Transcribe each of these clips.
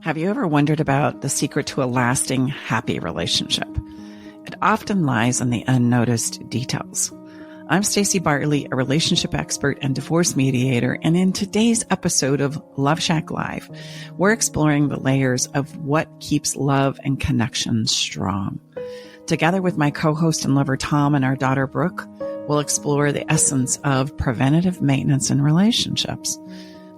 Have you ever wondered about the secret to a lasting, happy relationship? It often lies in the unnoticed details. I'm Staci Bartley, a relationship expert and divorce mediator, and in today's episode of Love Shack Live, we're exploring the layers of what keeps love and connection strong. Together with my co-host and lover Tom and our daughter Brooke, we'll explore the essence of preventative maintenance in relationships.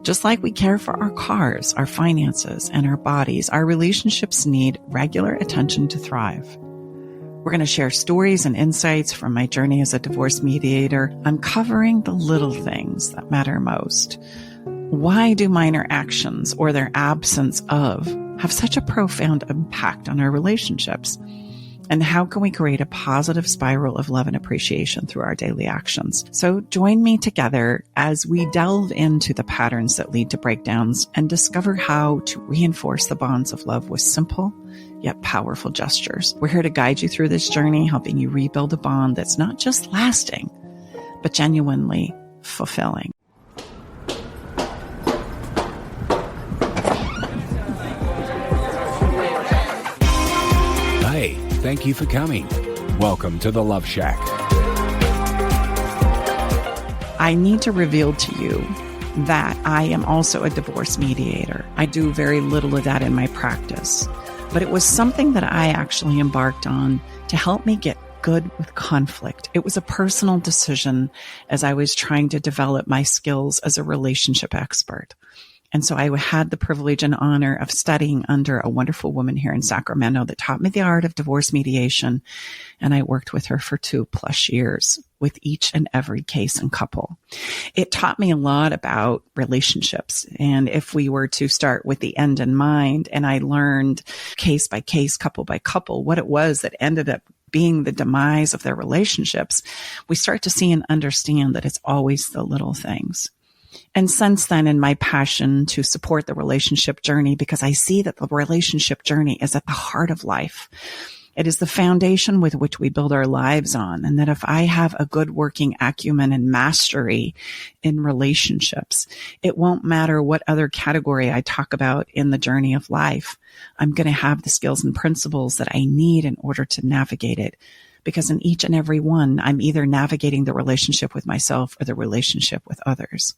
Just like we care for our cars, our finances, and our bodies, our relationships need regular attention to thrive. We're going to share stories and insights from my journey as a divorce mediator, uncovering the little things that matter most. Why do minor actions or their absence of have such a profound impact on our relationships? And how can we create a positive spiral of love and appreciation through our daily actions? So join me together as we delve into the patterns that lead to breakdowns and discover how to reinforce the bonds of love with simple yet powerful gestures. We're here to guide you through this journey, helping you rebuild a bond that's not just lasting, but genuinely fulfilling. Hey, thank you for coming. Welcome to the Love Shack. I need to reveal to you that I am also a divorce mediator. I do very little of that in my practice, but it was something that I actually embarked on to help me get good with conflict. It was a personal decision as I was trying to develop my skills as a relationship expert. And so I had the privilege and honor of studying under a wonderful woman here in Sacramento that taught me the art of divorce mediation. And I worked with her for 2+ years with each and every case and couple. It taught me a lot about relationships. And if we were to start with the end in mind, and I learned case by case, couple by couple, what it was that ended up being the demise of their relationships, we start to see and understand that it's always the little things. And since then, in my passion to support the relationship journey, because I see that the relationship journey is at the heart of life. It is the foundation with which we build our lives on. And that if I have a good working acumen and mastery in relationships, it won't matter what other category I talk about in the journey of life. I'm going to have the skills and principles that I need in order to navigate it. Because in each and every one, I'm either navigating the relationship with myself or the relationship with others.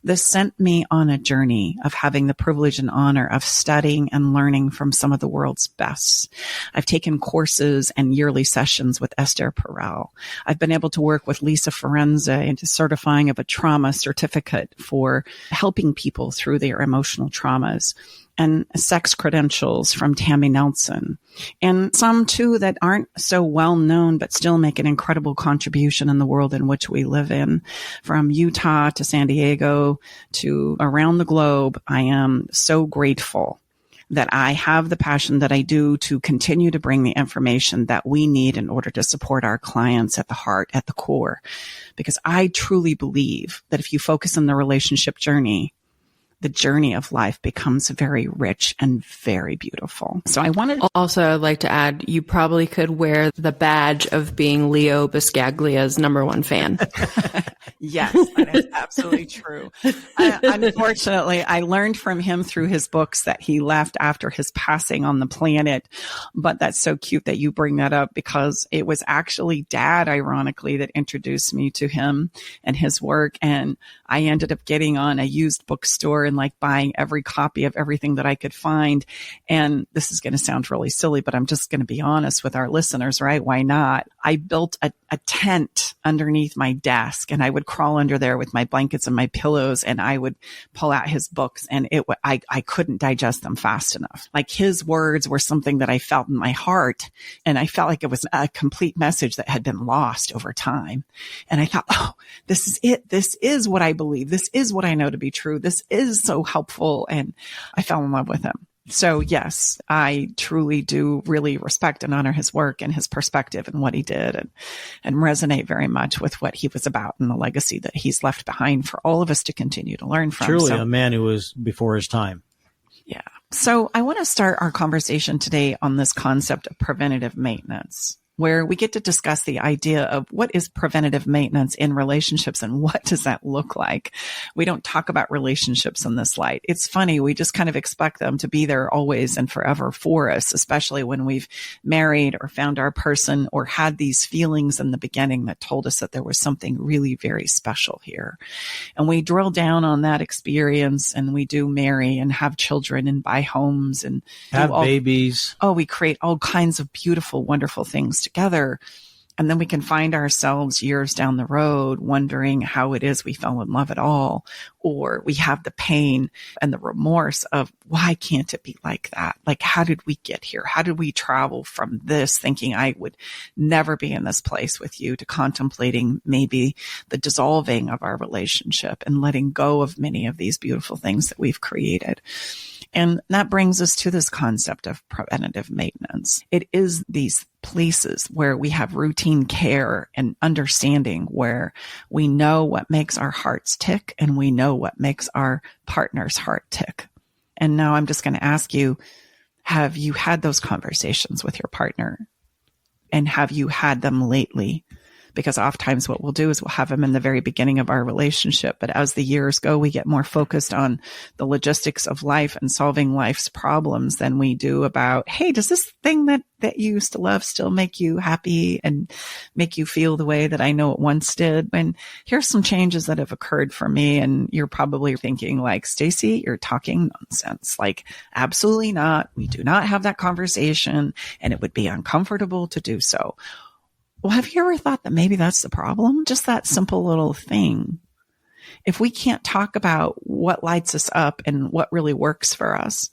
This sent me on a journey of having the privilege and honor of studying and learning from some of the world's best. I've taken courses and yearly sessions with Esther Perel. I've been able to work with Lisa Ferenza into certifying of a trauma certificate for helping people through their emotional traumas, and sex credentials from Tammy Nelson, and some too that aren't so well known but still make an incredible contribution in the world in which we live in. From Utah to San Diego to around the globe, I am so grateful that I have the passion that I do to continue to bring the information that we need in order to support our clients at the heart, at the core. Because I truly believe that if you focus on the relationship journey, the journey of life becomes very rich and very beautiful. So I wanted to also, I'd like to add, you probably could wear the badge of being Leo Biscaglia's #1 fan. Yes, that is absolutely true. Unfortunately, I learned from him through his books that he left after his passing on the planet. But that's so cute that you bring that up, because it was actually Dad, ironically, that introduced me to him and his work. And I ended up getting on a used bookstore and like buying every copy of everything that I could find. And this is going to sound really silly, but I'm just going to be honest with our listeners, right? Why not? I built a tent underneath my desk, and I would crawl under there with my blankets and my pillows, and I would pull out his books, and I couldn't digest them fast enough. Like, his words were something that I felt in my heart, and I felt like it was a complete message that had been lost over time. And I thought, oh, this is it. This is what I believe. This is what I know to be true. This is so helpful. And I fell in love with him. So yes, I truly do really respect and honor his work and his perspective and what he did, and resonate very much with what he was about and the legacy that he's left behind for all of us to continue to learn from. Truly a man who was before his time. Yeah. So I want to start our conversation today on this concept of preventative maintenance. where we get to discuss the idea of what is preventative maintenance in relationships and what does that look like. We don't talk about relationships in this light. It's funny. We just kind of expect them to be there always and forever for us, especially when we've married or found our person or had these feelings in the beginning that told us that there was something really very special here. And we drill down on that experience, and we do marry and have children and buy homes and have babies. Oh, we create all kinds of beautiful, wonderful things together. And then we can find ourselves years down the road wondering how it is we fell in love at all. Or we have the pain and the remorse of, why can't it be like that? Like, how did we get here? How did we travel from this thinking I would never be in this place with you to contemplating maybe the dissolving of our relationship and letting go of many of these beautiful things that we've created? And that brings us to this concept of preventative maintenance. It is these places where we have routine care and understanding, where we know what makes our hearts tick and we know what makes our partner's heart tick. And now I'm just going to ask you, have you had those conversations with your partner? And have you had them lately? Because oftentimes what we'll do is we'll have them in the very beginning of our relationship. But as the years go, we get more focused on the logistics of life and solving life's problems than we do about, hey, does this thing that you used to love still make you happy and make you feel the way that I know it once did? And here's some changes that have occurred for me. And you're probably thinking like, Staci, you're talking nonsense. Like, absolutely not. We do not have that conversation, and it would be uncomfortable to do so. Well, have you ever thought that maybe that's the problem? Just that simple little thing. If we can't talk about what lights us up and what really works for us,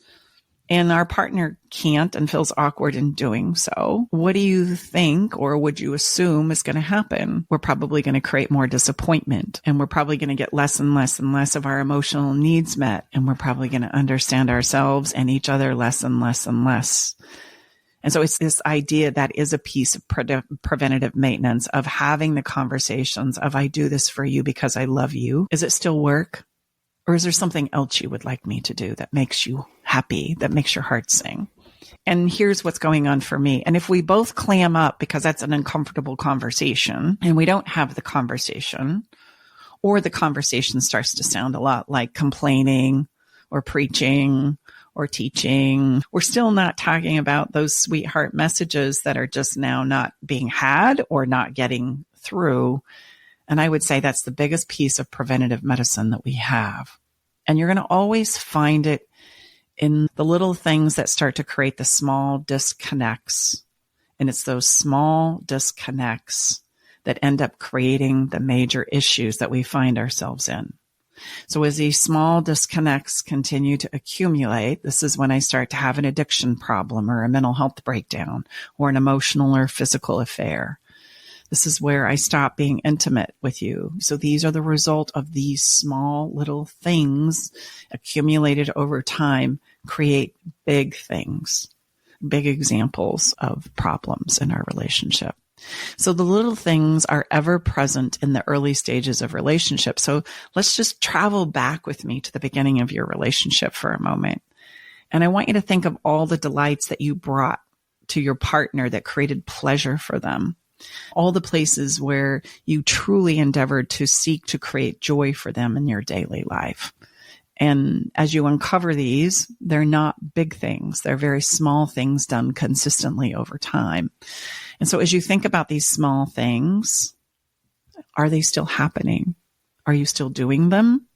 and our partner can't and feels awkward in doing so, what do you think, or would you assume is going to happen? We're probably going to create more disappointment, and we're probably going to get less and less and less of our emotional needs met, and we're probably going to understand ourselves and each other less and less and less. And so it's this idea that is a piece of preventative maintenance, of having the conversations of, I do this for you because I love you. Is it still work? Or is there something else you would like me to do that makes you happy, that makes your heart sing? And here's what's going on for me. And if we both clam up because that's an uncomfortable conversation and we don't have the conversation, or the conversation starts to sound a lot like complaining or preaching or teaching, we're still not talking about those sweetheart messages that are just now not being had or not getting through. And I would say that's the biggest piece of preventative medicine that we have. And you're going to always find it in the little things that start to create the small disconnects. And it's those small disconnects that end up creating the major issues that we find ourselves in. So as these small disconnects continue to accumulate, this is when I start to have an addiction problem or a mental health breakdown or an emotional or physical affair. This is where I stop being intimate with you. So these are the result of these small little things accumulated over time, create big things, big examples of problems in our relationship. So the little things are ever present in the early stages of relationship. So let's just travel back with me to the beginning of your relationship for a moment. And I want you to think of all the delights that you brought to your partner that created pleasure for them. All the places where you truly endeavored to seek to create joy for them in your daily life. And as you uncover these, they're not big things. They're very small things done consistently over time. And so as you think about these small things, are they still happening? Are you still doing them?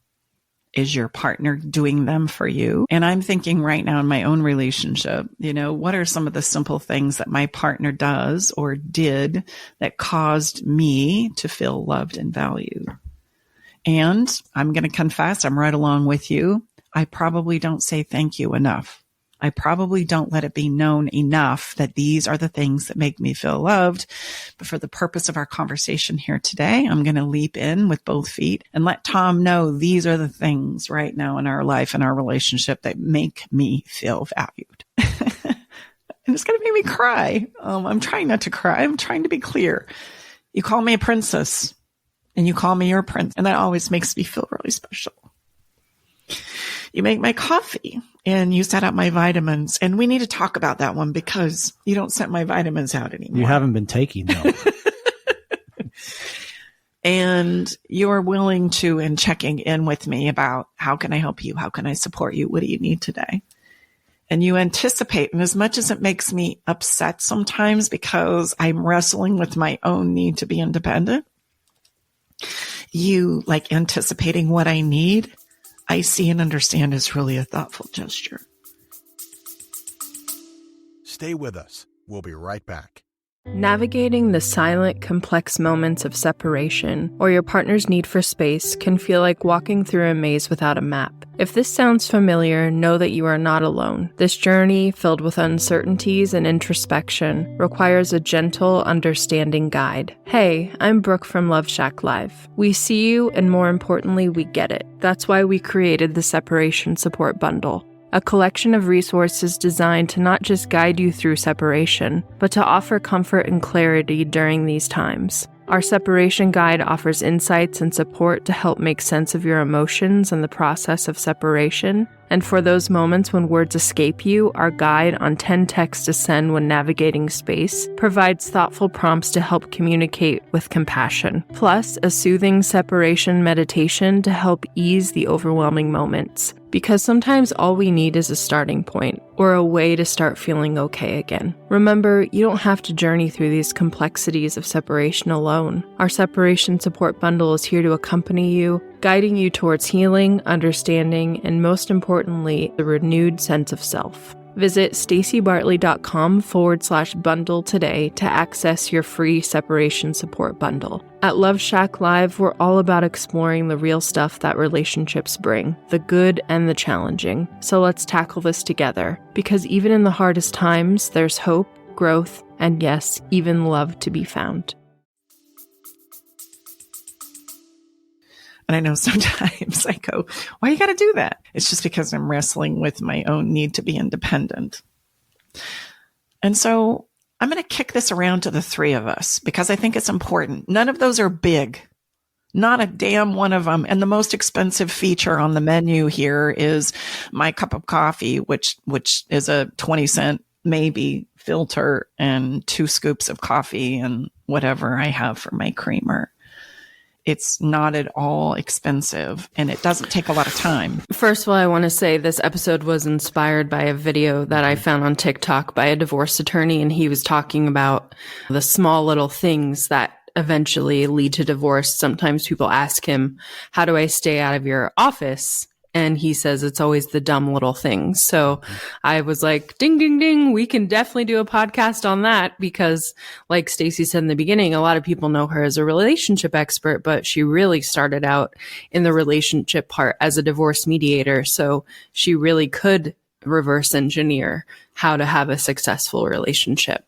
Is your partner doing them for you? And I'm thinking right now in my own relationship, what are some of the simple things that my partner does or did that caused me to feel loved and valued? And I'm going to confess, I'm right along with you. I probably don't say thank you enough. I probably don't let it be known enough that these are the things that make me feel loved. But for the purpose of our conversation here today, I'm going to leap in with both feet and let Tom know these are the things right now in our life and our relationship that make me feel valued. And it's going to make me cry. I'm trying not to cry. I'm trying to be clear. You call me a princess and you call me your prince. And that always makes me feel really special. You make my coffee and you set out my vitamins. And we need to talk about that one because you don't set my vitamins out anymore. You haven't been taking them. And you're willing to and checking in with me about how can I help you? How can I support you? What do you need today? And you anticipate. And as much as it makes me upset sometimes because I'm wrestling with my own need to be independent, you like anticipating what I need, I see and understand is really a thoughtful gesture. Stay with us. We'll be right back. Navigating the silent, complex moments of separation or your partner's need for space can feel like walking through a maze without a map. If this sounds familiar, know that you are not alone. This journey, filled with uncertainties and introspection, requires a gentle, understanding guide. Hey, I'm Brooke from Love Shack Live. We see you, and more importantly, we get it. That's why we created the Separation Support Bundle. A collection of resources designed to not just guide you through separation, but to offer comfort and clarity during these times. Our separation guide offers insights and support to help make sense of your emotions and the process of separation. And for those moments when words escape you, our guide on 10 texts to send when navigating space provides thoughtful prompts to help communicate with compassion. Plus, a soothing separation meditation to help ease the overwhelming moments. Because sometimes all we need is a starting point or a way to start feeling okay again. Remember, you don't have to journey through these complexities of separation alone. Our separation support bundle is here to accompany you, guiding you towards healing, understanding, and most importantly, the renewed sense of self. Visit stacibartley.com/bundle today to access your free separation support bundle. At Love Shack Live, we're all about exploring the real stuff that relationships bring, the good and the challenging. So let's tackle this together, because even in the hardest times, there's hope, growth, and yes, even love to be found. And I know sometimes I go, why you got to do that? It's just because I'm wrestling with my own need to be independent. And so I'm going to kick this around to the three of us because I think it's important. None of those are big. Not a damn one of them. And the most expensive feature on the menu here is my cup of coffee, which is a 20-cent maybe filter and 2 scoops of coffee and whatever I have for my creamer. It's not at all expensive, and it doesn't take a lot of time. First of all, I want to say this episode was inspired by a video that I found on TikTok by a divorce attorney, and he was talking about the small little things that eventually lead to divorce. Sometimes people ask him, how do I stay out of your office? And he says it's always the dumb little things. So I was like, ding, ding, ding. We can definitely do a podcast on that because like Staci said in the beginning, a lot of people know her as a relationship expert, but she really started out in the relationship part as a divorce mediator. So she really could reverse engineer how to have a successful relationship.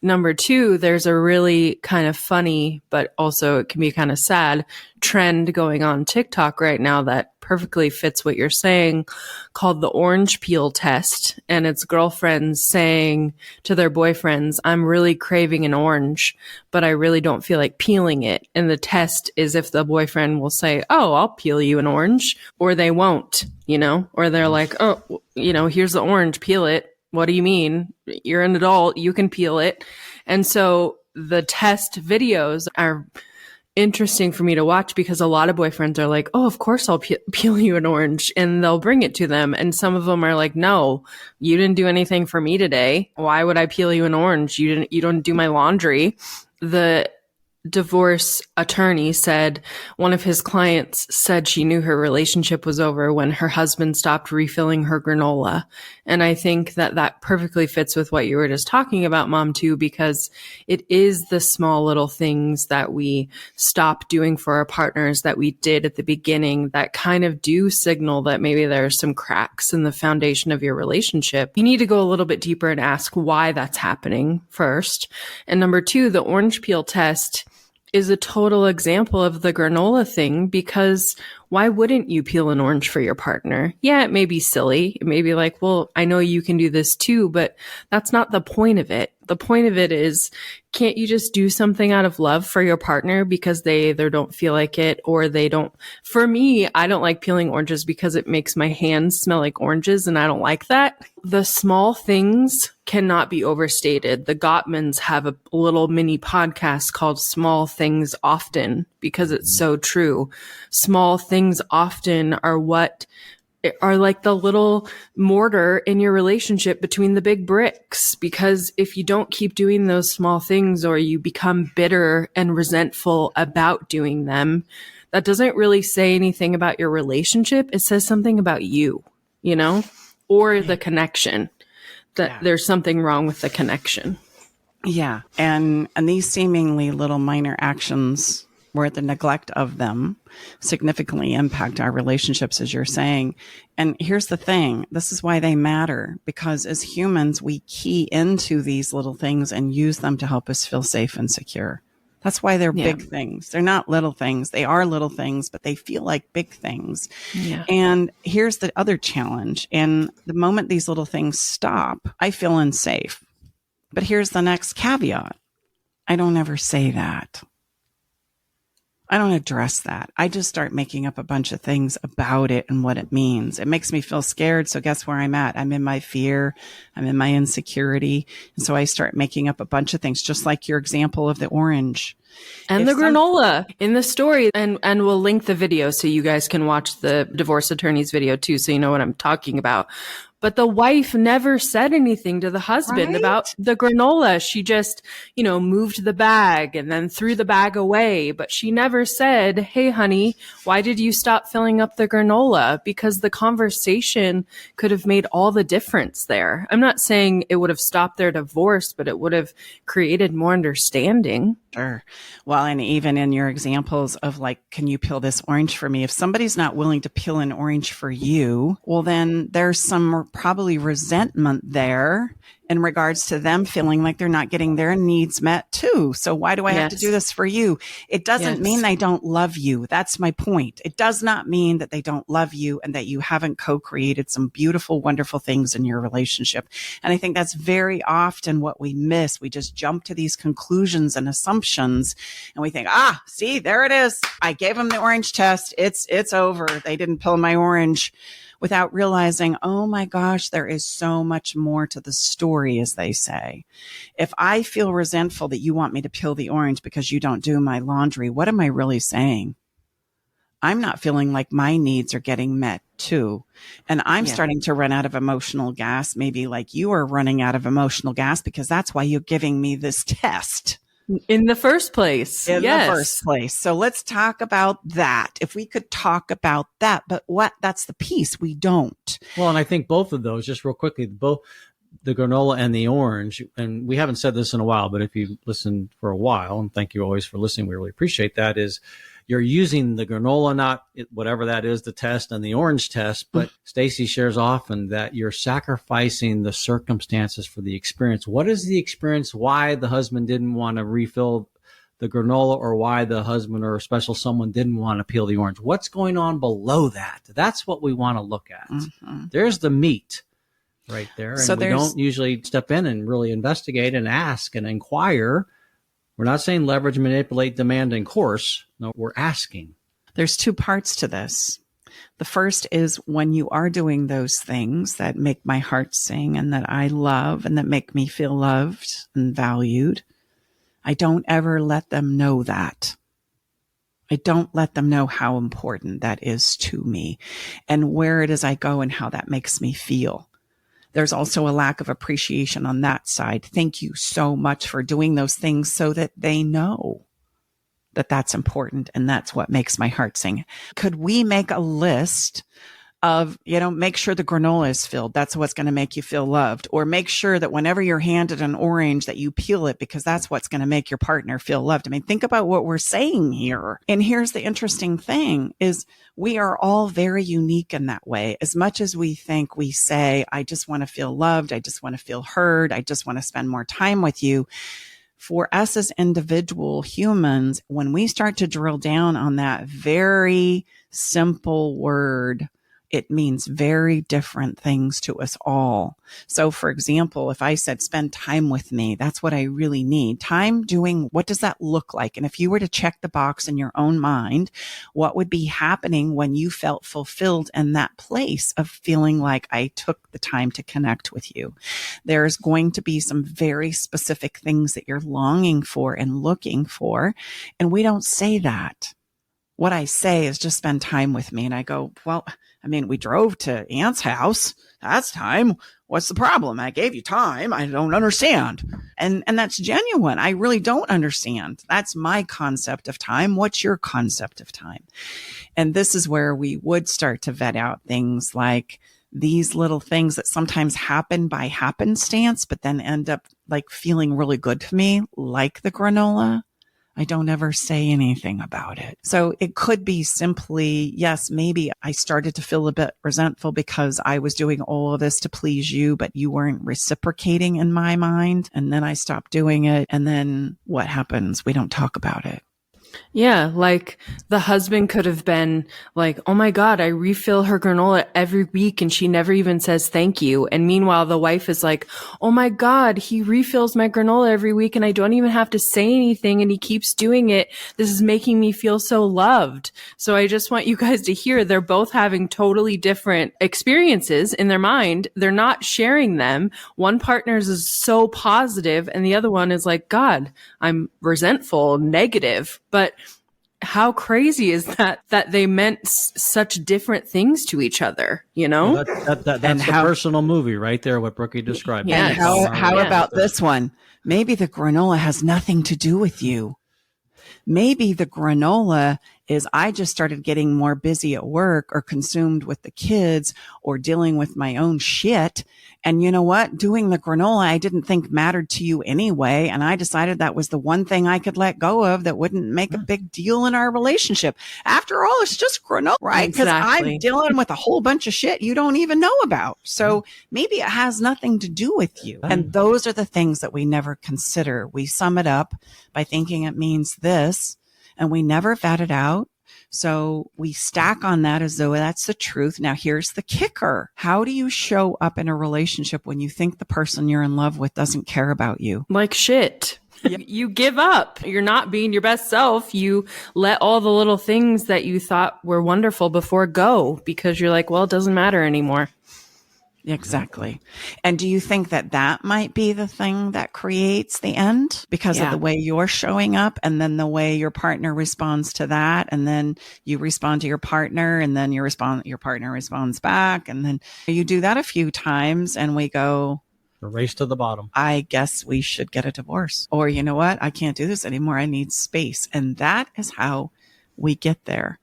Number 2, there's a really kind of funny, but also it can be kind of sad trend going on TikTok right now that perfectly fits what you're saying, called the orange peel test. And it's girlfriends saying to their boyfriends, I'm really craving an orange, but I really don't feel like peeling it. And the test is if the boyfriend will say, oh, I'll peel you an orange, or they won't, or they're like, oh, here's the orange, peel it. What do you mean? You're an adult. You can peel it. And so the test videos are interesting for me to watch because a lot of boyfriends are like, oh, of course I'll peel you an orange. And they'll bring it to them. And some of them are like, no, you didn't do anything for me today. Why would I peel you an orange? You don't do my laundry. The divorce attorney said one of his clients said she knew her relationship was over when her husband stopped refilling her granola. And I think that perfectly fits with what you were just talking about, Mom, too, because it is the small little things that we stop doing for our partners that we did at the beginning that kind of do signal that maybe there are some cracks in the foundation of your relationship. You need to go a little bit deeper and ask why that's happening first. And number 2, the orange peel test is a total example of the granola thing because why wouldn't you peel an orange for your partner? Yeah, it may be silly. It may be like, well, I know you can do this too, but that's not the point of it. The point of it is can't you just do something out of love for your partner because they either don't feel like it or they don't? For me, I don't like peeling oranges because it makes my hands smell like oranges and I don't like that. The small things cannot be overstated. The Gottmans have a little mini podcast called Small Things Often because it's so true. Small things often are what are like the little mortar in your relationship between the big bricks. Because if you don't keep doing those small things or you become bitter and resentful about doing them, that doesn't really say anything about your relationship. It says something about you, you know, or the connection, that there's something wrong with the connection. Yeah. And these seemingly little minor actions where the neglect of them significantly impact our relationships, as you're saying. And here's the thing. This is why they matter, because as humans, we key into these little things and use them to help us feel safe and secure. That's why they're big things. They're not little things. They are little things, but they feel like big things. Yeah. And here's the other challenge. And the moment these little things stop, I feel unsafe. But here's the next caveat. I don't ever say that. I don't address that. I just start making up a bunch of things about it and what it means. It makes me feel scared. So guess where I'm at? I'm in my fear. I'm in my insecurity. And so I start making up a bunch of things, just like your example of the orange. And the granola in the story. And we'll link the video so you guys can watch the divorce attorney's video too, so you know what I'm talking about. But the wife never said anything to the husband about the granola. She just, moved the bag and then threw the bag away. But she never said, hey, honey, why did you stop filling up the granola? Because the conversation could have made all the difference there. I'm not saying it would have stopped their divorce, but it would have created more understanding. Sure. Well, and even in your examples of like, can you peel this orange for me? If somebody's not willing to peel an orange for you, well, then there's some probably resentment there in regards to them feeling like they're not getting their needs met too. So why do I have to do this for you? It doesn't mean they don't love you. That's my point. It does not mean that they don't love you and that you haven't co-created some beautiful, wonderful things in your relationship. And I think that's very often what we miss. We just jump to these conclusions and assumptions and we think, see, there it is. I gave them the orange test. It's over. They didn't peel my orange. Without realizing, oh my gosh, there is so much more to the story, as they say. If I feel resentful that you want me to peel the orange because you don't do my laundry, what am I really saying? I'm not feeling like my needs are getting met too. And I'm starting to run out of emotional gas, maybe like you are running out of emotional gas because that's why you're giving me this test. In the first place. In the first place. So let's talk about that. If we could talk about that, but that's the piece we don't. Well, and I think both of those, just real quickly, both the granola and the orange, and we haven't said this in a while, but if you listen for a while, and thank you always for listening, we really appreciate that, is you're using the granola, not whatever that is, the test, and the orange test. But Staci shares often that you're sacrificing the circumstances for the experience. What is the experience? Why the husband didn't want to refill the granola, or why the husband or a special someone didn't want to peel the orange? What's going on below that? That's what we want to look at. Mm-hmm. There's the meat right there. And we don't usually step in and really investigate and ask and inquire. We're not saying leverage, manipulate, demand, and coerce. No, we're asking. There's two parts to this. The first is when you are doing those things that make my heart sing and that I love and that make me feel loved and valued, I don't ever let them know that. I don't let them know how important that is to me and where it is I go and how that makes me feel. There's also a lack of appreciation on that side. Thank you so much for doing those things so that they know that that's important and that's what makes my heart sing. Could we make a list of, make sure the granola is filled. That's what's going to make you feel loved. Or make sure that whenever you're handed an orange that you peel it because that's what's going to make your partner feel loved. I mean, think about what we're saying here. And here's the interesting thing is we are all very unique in that way. As much as we think we say, I just want to feel loved. I just want to feel heard. I just want to spend more time with you. For us as individual humans, when we start to drill down on that very simple word, it means very different things to us all. So for example, if I said, spend time with me, that's what I really need. Time doing, what does that look like? And if you were to check the box in your own mind, what would be happening when you felt fulfilled in that place of feeling like I took the time to connect with you? There's going to be some very specific things that you're longing for and looking for. And we don't say that. What I say is just spend time with me. And I go, well, I mean, we drove to Aunt's house. That's time. What's the problem? I gave you time. I don't understand. And that's genuine. I really don't understand. That's my concept of time. What's your concept of time? And this is where we would start to vet out things like these little things that sometimes happen by happenstance, but then end up like feeling really good to me, like the granola. I don't ever say anything about it. So it could be simply, yes, maybe I started to feel a bit resentful because I was doing all of this to please you, but you weren't reciprocating in my mind. And then I stopped doing it. And then what happens? We don't talk about it. Yeah, like the husband could have been like, oh my God, I refill her granola every week and she never even says thank you. And meanwhile, the wife is like, oh my God, he refills my granola every week and I don't even have to say anything and he keeps doing it. This is making me feel so loved. So I just want you guys to hear they're both having totally different experiences in their mind. They're not sharing them. One partner's is so positive and the other one is like, God, I'm resentful, negative. But how crazy is that they meant such different things to each other, you know? Well, that's the personal movie right there, what Brooke described. Yeah. And how about this one? Maybe the granola has nothing to do with you. Maybe the granola is I just started getting more busy at work or consumed with the kids or dealing with my own shit. And you know what? Doing the granola, I didn't think mattered to you anyway. And I decided that was the one thing I could let go of that wouldn't make a big deal in our relationship. After all, it's just granola, right? Because I'm dealing with a whole bunch of shit you don't even know about. So maybe it has nothing to do with you. And those are the things that we never consider. We sum it up by thinking it means this, and we never vet it out. So we stack on that as though that's the truth. Now, here's the kicker. How do you show up in a relationship when you think the person you're in love with doesn't care about you? Like shit. You give up. You're not being your best self. You let all the little things that you thought were wonderful before go because you're like, well, it doesn't matter anymore. Exactly. And do you think that might be the thing that creates the end because of the way you're showing up and then the way your partner responds to that? And then you respond to your partner and then your partner responds back. And then you do that a few times and we go, the race to the bottom. I guess we should get a divorce. Or you know what? I can't do this anymore. I need space. And that is how we get there.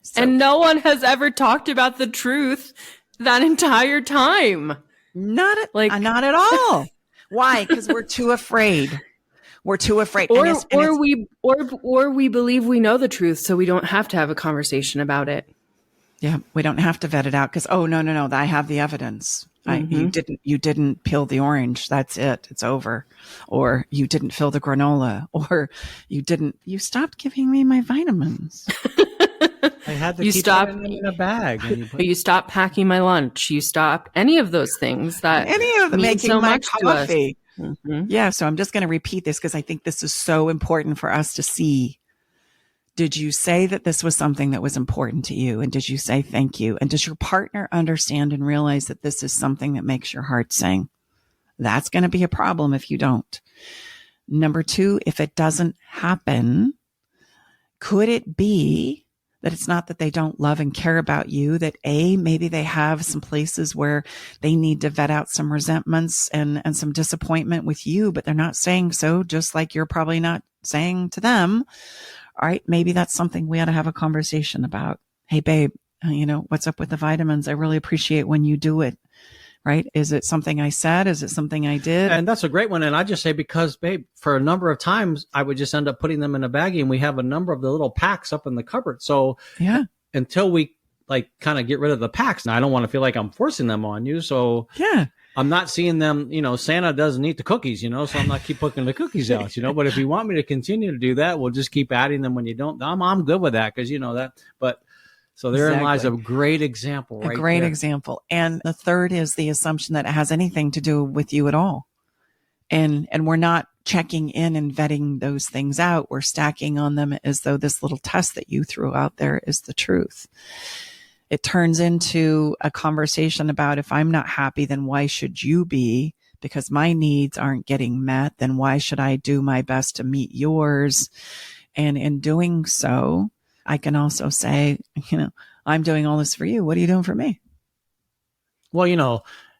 So, and no one has ever talked about the truth that entire time. Not at all. Why? Because we're too afraid. We're too afraid. Or we believe we know the truth, so we don't have to have a conversation about it. Yeah, we don't have to vet it out because no, I have the evidence. You didn't peel the orange. That's it. It's over. Or you didn't fill the granola. Or you stopped giving me my vitamins. I had to keep them in a bag. You stopped packing my lunch. You stopped any of those things that making so my much coffee. To us. Mm-hmm. Yeah. So I'm just going to repeat this because I think this is so important for us to see. Did you say that this was something that was important to you? And did you say thank you? And does your partner understand and realize that this is something that makes your heart sing? That's going to be a problem if you don't. Number 2, if it doesn't happen, could it be that it's not that they don't love and care about you, that maybe they have some places where they need to vet out some resentments and some disappointment with you, but they're not saying so, just like you're probably not saying to them. All right, maybe that's something we ought to have a conversation about. Hey, babe, what's up with the vitamins? I really appreciate when you do it. Right? Is it something I said? Is it something I did? And that's a great one. And I just say, because, babe, for a number of times, I would just end up putting them in a baggie and we have a number of the little packs up in the cupboard. So until we kind of get rid of the packs, and I don't want to feel like I'm forcing them on you. So I'm not seeing them, Santa doesn't eat the cookies, so I'm not keep putting the cookies out, but if you want me to continue to do that, we'll just keep adding them when you don't. I'm good with that because that, but So therein lies a great example, right? A great there. example. And the third is the assumption that it has anything to do with you at all. And we're not checking in and vetting those things out. We're stacking on them as though this little test that you threw out there is the truth. It turns into a conversation about, if I'm not happy, then why should you be? Because my needs aren't getting met, then why should I do my best to meet yours? And in doing so, I can also say, I'm doing all this for you. What are you doing for me? Well,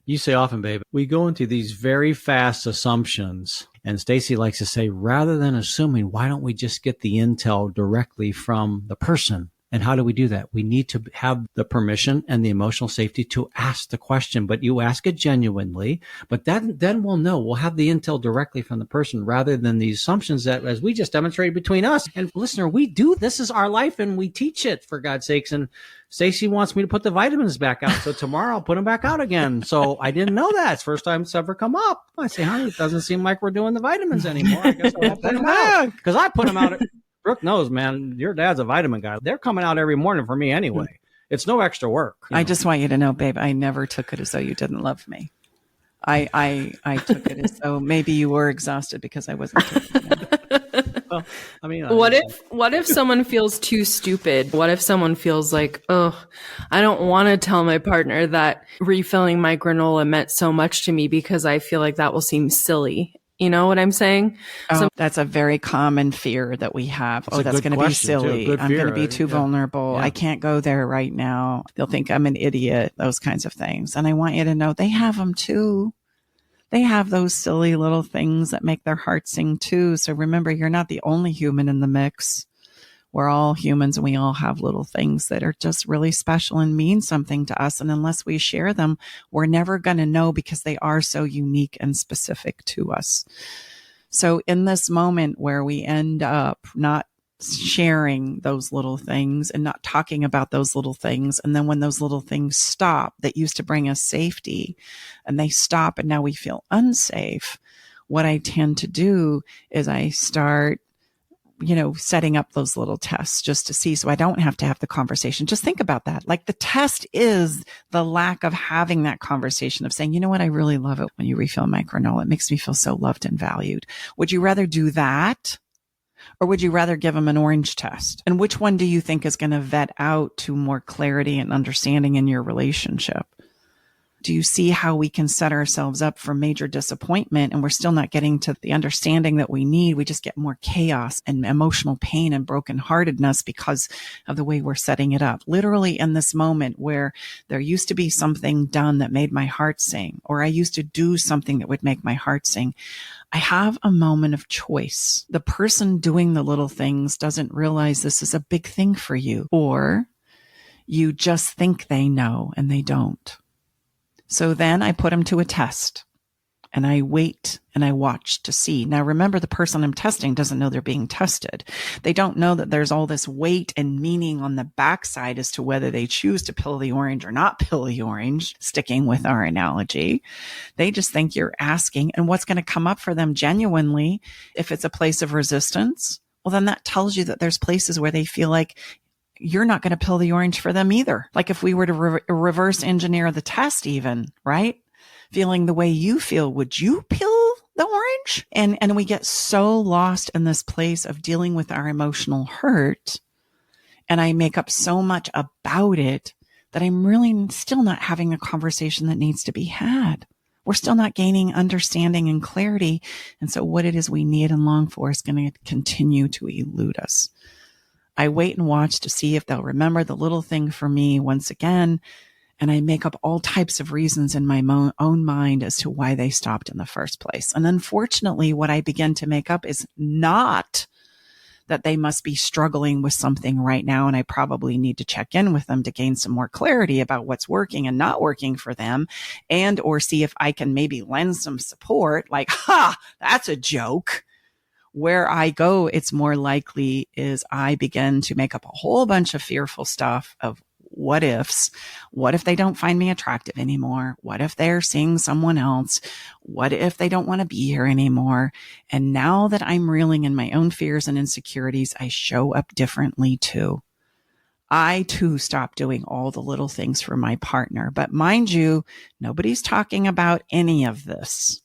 you say often, babe, we go into these very fast assumptions. And Staci likes to say, rather than assuming, why don't we just get the intel directly from the person? And how do we do that? We need to have the permission and the emotional safety to ask the question, but you ask it genuinely. But then we'll know. We'll have the intel directly from the person rather than the assumptions that, as we just demonstrated between us. And listener, we do. This is our life and we teach it, for God's sakes. And Staci wants me to put the vitamins back out. So tomorrow I'll put them back out again. So I didn't know that. It's the first time it's ever come up. I say, honey, it doesn't seem like we're doing the vitamins anymore. I guess I'll put them out. Because I put them out. Brooke knows, man, your dad's a vitamin guy. They're coming out every morning for me anyway. It's no extra work. I just want you to know, babe, I never took it as though you didn't love me. I took it as though maybe you were exhausted because I wasn't taking it. Well, I mean, what if someone feels too stupid? What if someone feels like, oh, I don't want to tell my partner that refilling my granola meant so much to me because I feel like that will seem silly. You know what I'm saying? That's a very common fear that we have. That's going to be silly. I'm going to be too vulnerable. I can't go there right now. They'll think I'm an idiot, those kinds of things. And I want you to know they have them too. They have those silly little things that make their heart sing too. So remember, you're not the only human in the mix. We're all humans and we all have little things that are just really special and mean something to us. And unless we share them, we're never going to know because they are so unique and specific to us. So in this moment where we end up not sharing those little things and not talking about those little things, and then when those little things stop that used to bring us safety and they stop and now we feel unsafe, what I tend to do is I start setting up those little tests just to see, so I don't have to have the conversation. Just think about that. Like the test is the lack of having that conversation of saying, you know what? I really love it when you refill my granola. It makes me feel so loved and valued. Would you rather do that? Or would you rather give them an orange test? And which one do you think is going to vet out to more clarity and understanding in your relationship? Do you see how we can set ourselves up for major disappointment and we're still not getting to the understanding that we need? We just get more chaos and emotional pain and brokenheartedness because of the way we're setting it up. Literally in this moment where there used to be something done that made my heart sing, or I used to do something that would make my heart sing, I have a moment of choice. The person doing the little things doesn't realize this is a big thing for you, or you just think they know and they don't. So then I put them to a test and I wait and I watch to see. Now, remember, the person I'm testing doesn't know they're being tested. They don't know that there's all this weight and meaning on the backside as to whether they choose to peel the orange or not peel the orange, sticking with our analogy. They just think you're asking, and what's going to come up for them genuinely, if it's a place of resistance, well, then that tells you that there's places where they feel like you're not going to peel the orange for them either. Like if we were to reverse engineer the test even, right? Feeling the way you feel, would you peel the orange? And we get so lost in this place of dealing with our emotional hurt. And I make up so much about it that I'm really still not having a conversation that needs to be had. We're still not gaining understanding and clarity. And so what it is we need and long for is going to continue to elude us. I wait and watch to see if they'll remember the little thing for me once again. And I make up all types of reasons in my own mind as to why they stopped in the first place. And unfortunately, what I begin to make up is not that they must be struggling with something right now. And I probably need to check in with them to gain some more clarity about what's working and not working for them, and or see if I can maybe lend some support. Like, that's a joke. Where I go, it's more likely is I begin to make up a whole bunch of fearful stuff of what ifs. What if they don't find me attractive anymore? What if they're seeing someone else? What if they don't want to be here anymore? And now that I'm reeling in my own fears and insecurities, I show up differently too. I too stopped doing all the little things for my partner. But mind you, nobody's talking about any of this.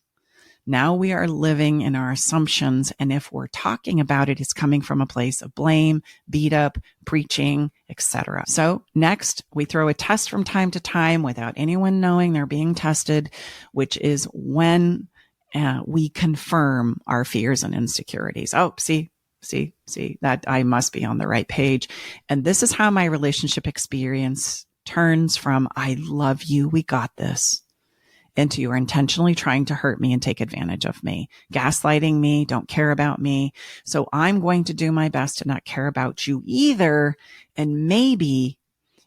Now we are living in our assumptions. And if we're talking about it, it's coming from a place of blame, beat up, preaching, etc. So next, we throw a test from time to time without anyone knowing they're being tested, which is when we confirm our fears and insecurities. Oh, see, that I must be on the right page. And this is how my relationship experience turns from, I love you, we got this, into you're intentionally trying to hurt me and take advantage of me, gaslighting me, don't care about me. So I'm going to do my best to not care about you either. And maybe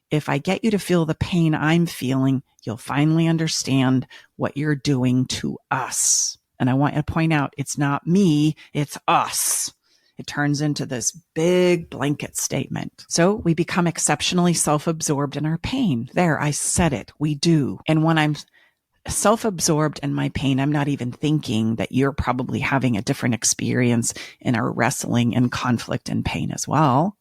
if I get you to feel the pain I'm feeling, you'll finally understand what you're doing to us. And I want to point out, it's not me, it's us. It turns into this big blanket statement. So we become exceptionally self-absorbed in our pain. There, I said it. We do. And when I'm self-absorbed in my pain, I'm not even thinking that you're probably having a different experience and are wrestling in conflict and pain as well.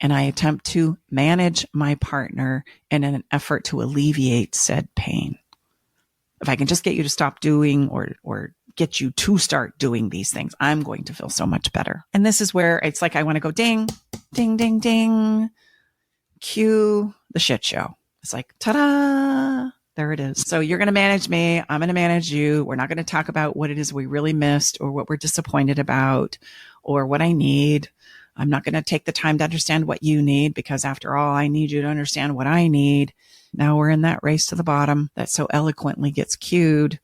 And I attempt to manage my partner in an effort to alleviate said pain. If I can just get you to stop doing or get you to start doing these things, I'm going to feel so much better. And this is where it's like I want to go ding, ding, ding, ding, cue the shit show. It's like, ta-da! There it is. So you're going to manage me. I'm going to manage you. We're not going to talk about what it is we really missed or what we're disappointed about or what I need. I'm not going to take the time to understand what you need because after all, I need you to understand what I need. Now we're in that race to the bottom that so eloquently gets cued.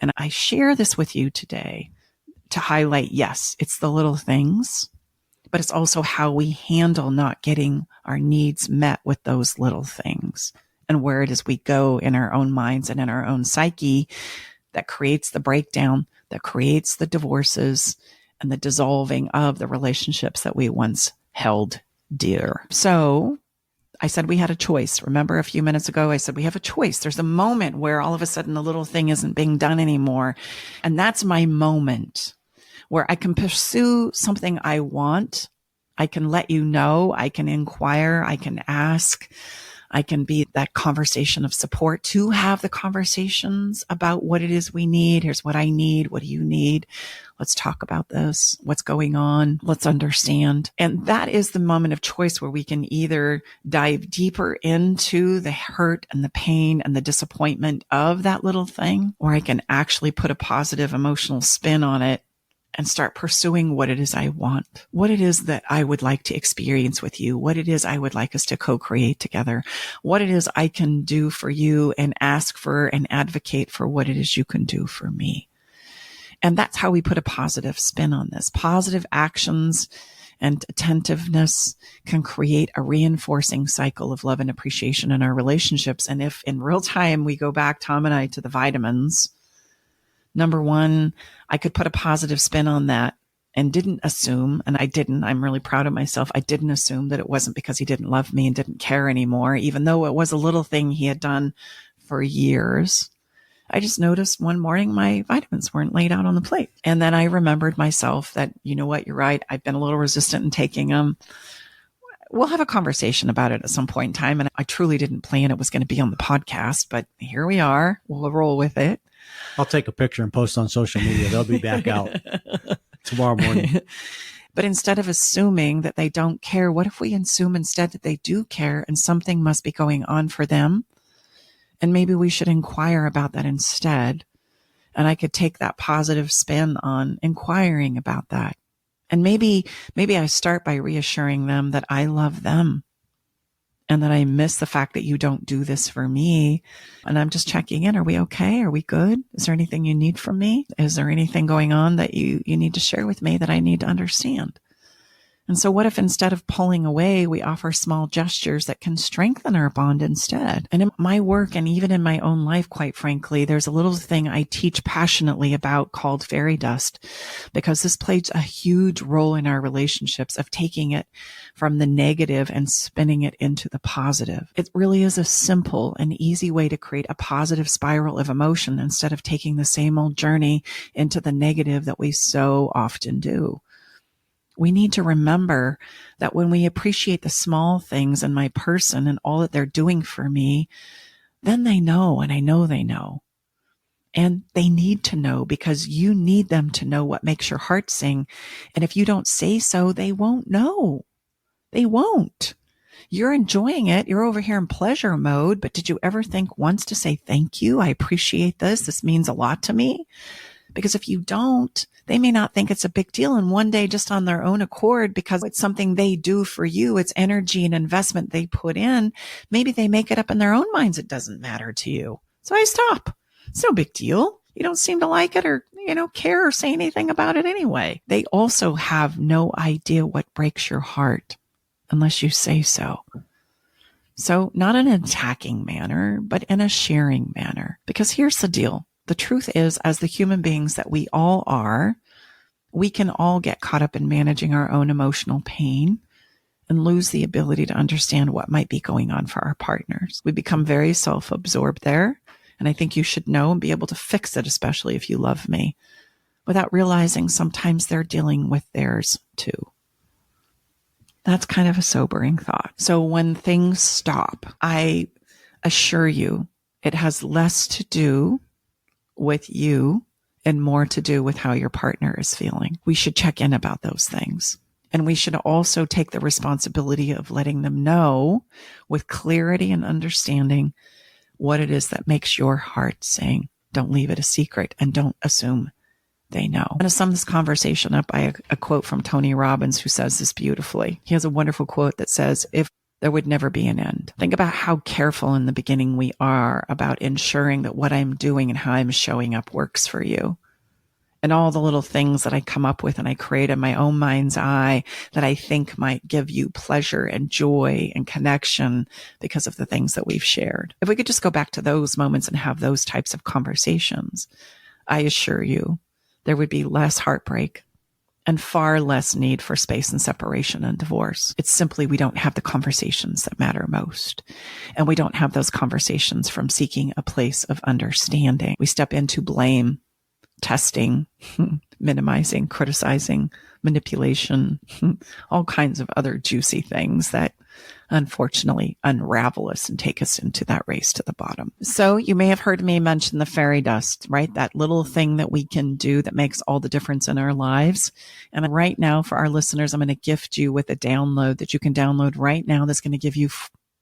And I share this with you today to highlight, yes, it's the little things, but it's also how we handle not getting our needs met with those little things. And where it is we go in our own minds and in our own psyche that creates the breakdown, that creates the divorces and the dissolving of the relationships that we once held dear. So I said we had a choice. Remember a few minutes ago, I said we have a choice. There's a moment where all of a sudden the little thing isn't being done anymore. And that's my moment where I can pursue something I want. I can let you know. I can inquire. I can ask. I can be that conversation of support to have the conversations about what it is we need. Here's what I need. What do you need? Let's talk about this. What's going on? Let's understand. And that is the moment of choice where we can either dive deeper into the hurt and the pain and the disappointment of that little thing, or I can actually put a positive emotional spin on it and start pursuing what it is I want, what it is that I would like to experience with you, what it is I would like us to co-create together, what it is I can do for you and ask for and advocate for what it is you can do for me. And that's how we put a positive spin on this. Positive actions and attentiveness can create a reinforcing cycle of love and appreciation in our relationships. And if in real time we go back, Tom and I, to the vitamins, number one, I could put a positive spin on that and didn't assume, and I didn't, I'm really proud of myself. I didn't assume that it wasn't because he didn't love me and didn't care anymore, even though it was a little thing he had done for years. I just noticed one morning my vitamins weren't laid out on the plate. And then I remembered myself that, you know what, you're right. I've been a little resistant in taking them. We'll have a conversation about it at some point in time. And I truly didn't plan it was going to be on the podcast, but here we are. We'll roll with it. I'll take a picture and post on social media. They'll be back out tomorrow morning. But instead of assuming that they don't care, what if we assume instead that they do care and something must be going on for them? And maybe we should inquire about that instead. And I could take that positive spin on inquiring about that. And maybe I start by reassuring them that I love them and that I miss the fact that you don't do this for me. And I'm just checking in. Are we okay? Are we good? Is there anything you need from me? Is there anything going on that you need to share with me that I need to understand? And so what if instead of pulling away, we offer small gestures that can strengthen our bond instead? And in my work and even in my own life, quite frankly, there's a little thing I teach passionately about called fairy dust, because this plays a huge role in our relationships of taking it from the negative and spinning it into the positive. It really is a simple and easy way to create a positive spiral of emotion instead of taking the same old journey into the negative that we so often do. We need to remember that when we appreciate the small things in my person and all that they're doing for me, then they know, and I know they know. And they need to know because you need them to know what makes your heart sing. And if you don't say so, they won't know. They won't. You're enjoying it. You're over here in pleasure mode. But did you ever think once to say, thank you? I appreciate this. This means a lot to me. Because if you don't, they may not think it's a big deal. And one day, just on their own accord, because it's something they do for you, it's energy and investment they put in, maybe they make it up in their own minds. It doesn't matter to you. So I stop. It's no big deal. You don't seem to like it or, care or say anything about it anyway. They also have no idea what breaks your heart unless you say so. So not in an attacking manner, but in a sharing manner. Because here's the deal. The truth is, as the human beings that we all are, we can all get caught up in managing our own emotional pain and lose the ability to understand what might be going on for our partners. We become very self-absorbed there. And I think you should know and be able to fix it, especially if you love me, without realizing sometimes they're dealing with theirs too. That's kind of a sobering thought. So when things stop, I assure you it has less to do with you and more to do with how your partner is feeling. We should check in about those things. And we should also take the responsibility of letting them know with clarity and understanding what it is that makes your heart sing. Don't leave it a secret and don't assume they know. I'm going to sum this conversation up by a quote from Tony Robbins, who says this beautifully. He has a wonderful quote that says, if there would never be an end. Think about how careful in the beginning we are about ensuring that what I'm doing and how I'm showing up works for you. And all the little things that I come up with and I create in my own mind's eye that I think might give you pleasure and joy and connection because of the things that we've shared. If we could just go back to those moments and have those types of conversations, I assure you there would be less heartbreak and far less need for space and separation and divorce. It's simply we don't have the conversations that matter most. And we don't have those conversations from seeking a place of understanding. We step into blame, testing, minimizing, criticizing, manipulation, all kinds of other juicy things that unfortunately unravel us and take us into that race to the bottom. So you may have heard me mention the fairy dust, right? That little thing that we can do that makes all the difference in our lives. And right now for our listeners, I'm going to gift you with a download that you can download right now that's going to give you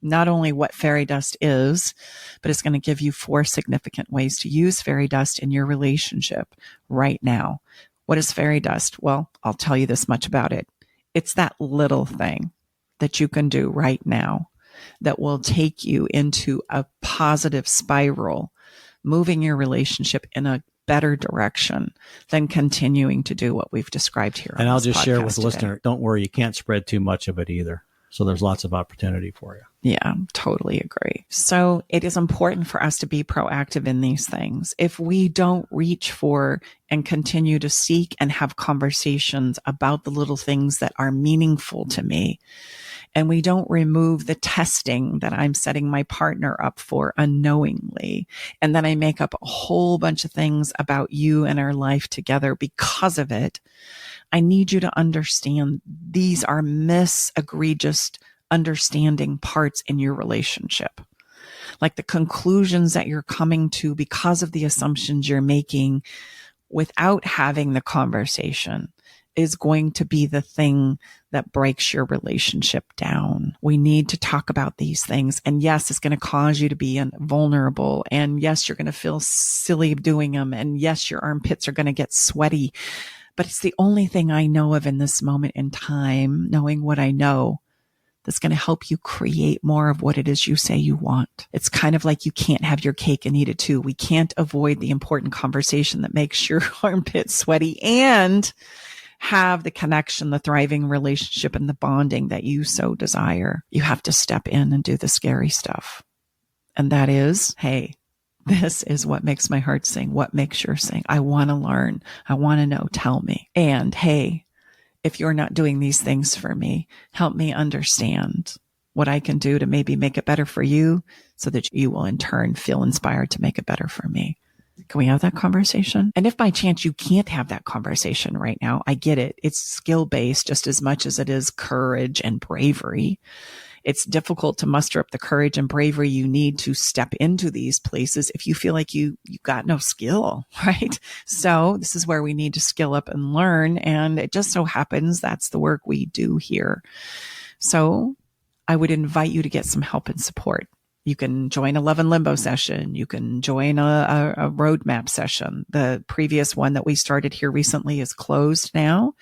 not only what fairy dust is, but it's going to give you 4 significant ways to use fairy dust in your relationship right now. What is fairy dust? Well, I'll tell you this much about it. It's that little thing that you can do right now that will take you into a positive spiral, moving your relationship in a better direction than continuing to do what we've described here. And I'll just share with the listener, don't worry, you can't spread too much of it either. So there's lots of opportunity for you. Yeah, totally agree. So it is important for us to be proactive in these things. If we don't reach for and continue to seek and have conversations about the little things that are meaningful to me, and we don't remove the testing that I'm setting my partner up for unknowingly, and then I make up a whole bunch of things about you and our life together because of it, I need you to understand these are egregious understanding parts in your relationship. Like the conclusions that you're coming to because of the assumptions you're making without having the conversation is going to be the thing that breaks your relationship down. We need to talk about these things. And yes, it's going to cause you to be vulnerable. And yes, you're going to feel silly doing them. And yes, your armpits are going to get sweaty. But it's the only thing I know of in this moment in time, knowing what I know, that's going to help you create more of what it is you say you want. It's kind of like you can't have your cake and eat it too. We can't avoid the important conversation that makes your armpits sweaty and have the connection, the thriving relationship, and the bonding that you so desire. You have to step in and do the scary stuff. And that is, hey, this is what makes my heart sing. What makes yours sing? I want to learn. I want to know. Tell me. And hey, if you're not doing these things for me, help me understand what I can do to maybe make it better for you so that you will in turn feel inspired to make it better for me. Can we have that conversation? And if by chance you can't have that conversation right now, I get it. It's skill-based just as much as it is courage and bravery. It's difficult to muster up the courage and bravery you need to step into these places if you feel like you got no skill, right? So this is where we need to skill up and learn. And it just so happens that's the work we do here. So I would invite you to get some help and support. You can join a Love and Limbo session. You can join a roadmap session. The previous one that we started here recently is closed now,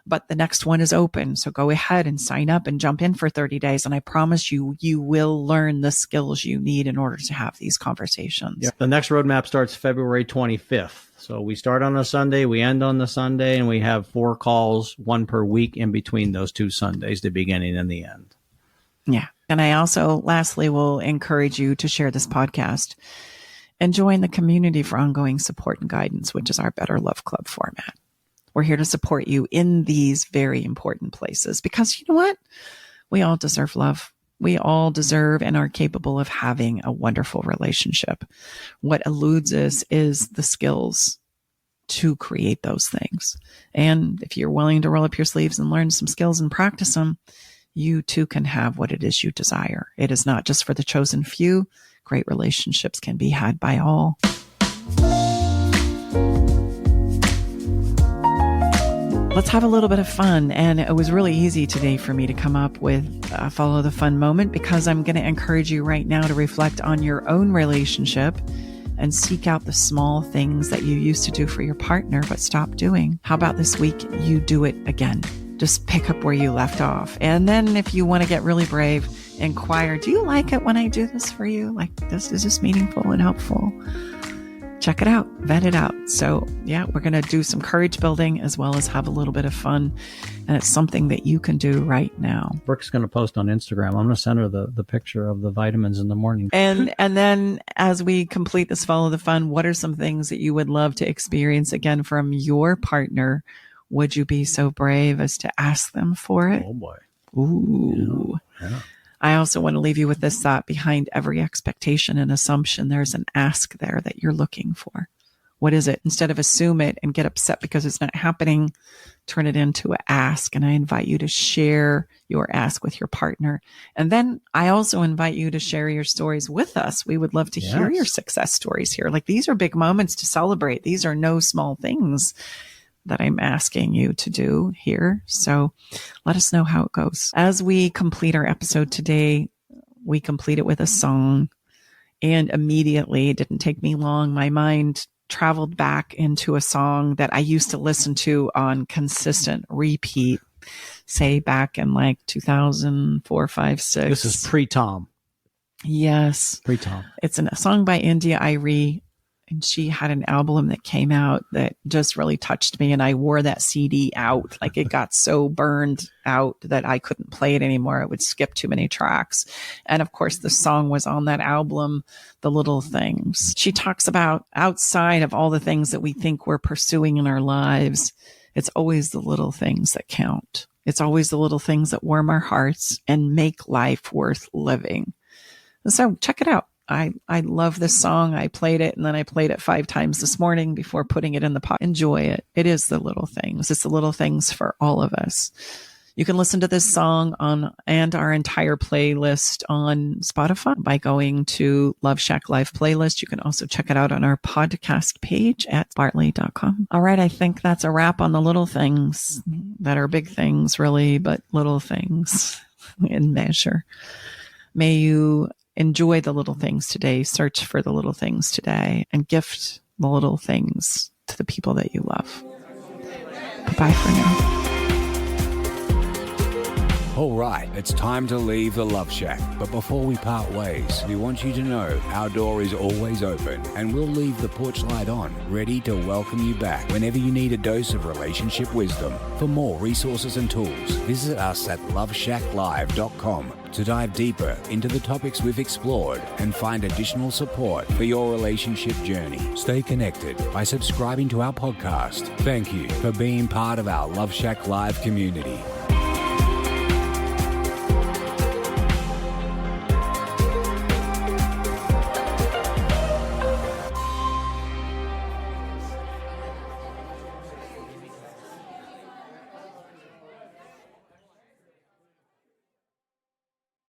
but the next one is open. So go ahead and sign up and jump in for 30 days. And I promise you, you will learn the skills you need in order to have these conversations. Yeah. The next roadmap starts February 25th. So we start on a Sunday, we end on the Sunday, and we have 4 calls, 1 per week in between those 2 Sundays, the beginning and the end. Yeah. And I also, lastly, will encourage you to share this podcast and join the community for ongoing support and guidance, which is our Better Love Club format. We're here to support you in these very important places because you know what? We all deserve love. We all deserve and are capable of having a wonderful relationship. What eludes us is the skills to create those things. And if you're willing to roll up your sleeves and learn some skills and practice them, you too can have what it is you desire. It is not just for the chosen few. Great relationships can be had by all. Let's have a little bit of fun. And it was really easy today for me to come up with a follow the fun moment because I'm going to encourage you right now to reflect on your own relationship and seek out the small things that you used to do for your partner but stopped doing. How about this week you do it again? Just pick up where you left off. And then if you want to get really brave, inquire, do you like it when I do this for you? Like this, is this meaningful and helpful? Check it out, vet it out. So yeah, we're going to do some courage building as well as have a little bit of fun. And it's something that you can do right now. Brooke's going to post on Instagram. I'm going to send her the picture of the vitamins in the morning. And then as we complete this follow the fun, what are some things that you would love to experience again from your partner? Would you be so brave as to ask them for it? Oh boy. Ooh. Yeah. I also want to leave you with this thought: behind every expectation and assumption, there's an ask there that you're looking for. What is it? Instead of assume it and get upset because it's not happening, turn it into an ask. And I invite you to share your ask with your partner. And then I also invite you to share your stories with us. We would love to hear your success stories here. Like, these are big moments to celebrate. These are no small things that I'm asking you to do here. So let us know how it goes. As we complete our episode today, we complete it with a song. And immediately, it didn't take me long, my mind traveled back into a song that I used to listen to on consistent repeat, say back in like 2004, 5, 6. This is pre-Tom. Yes. Pre-Tom. It's a song by India Irie. And she had an album that came out that just really touched me. And I wore that CD out. Like, it got so burned out that I couldn't play it anymore. It would skip too many tracks. And of course, the song was on that album, The Little Things. She talks about outside of all the things that we think we're pursuing in our lives, it's always the little things that count. It's always the little things that warm our hearts and make life worth living. So check it out. I love this song. I played it, and then I played it 5 times this morning before putting it in the pot. Enjoy it. It is the little things. It's the little things for all of us. You can listen to this song and our entire playlist on Spotify by going to Love Shack Live playlist. You can also check it out on our podcast page at bartley.com. All right. I think that's a wrap on the little things that are big things, really, but little things in measure. May you enjoy the little things today, search for the little things today, and gift the little things to the people that you love. Bye-bye for now. All right, it's time to leave the Love Shack. But before we part ways, we want you to know our door is always open, and we'll leave the porch light on, ready to welcome you back whenever you need a dose of relationship wisdom. For more resources and tools, visit us at loveshacklive.com to dive deeper into the topics we've explored and find additional support for your relationship journey. Stay connected by subscribing to our podcast. Thank you for being part of our Love Shack Live community.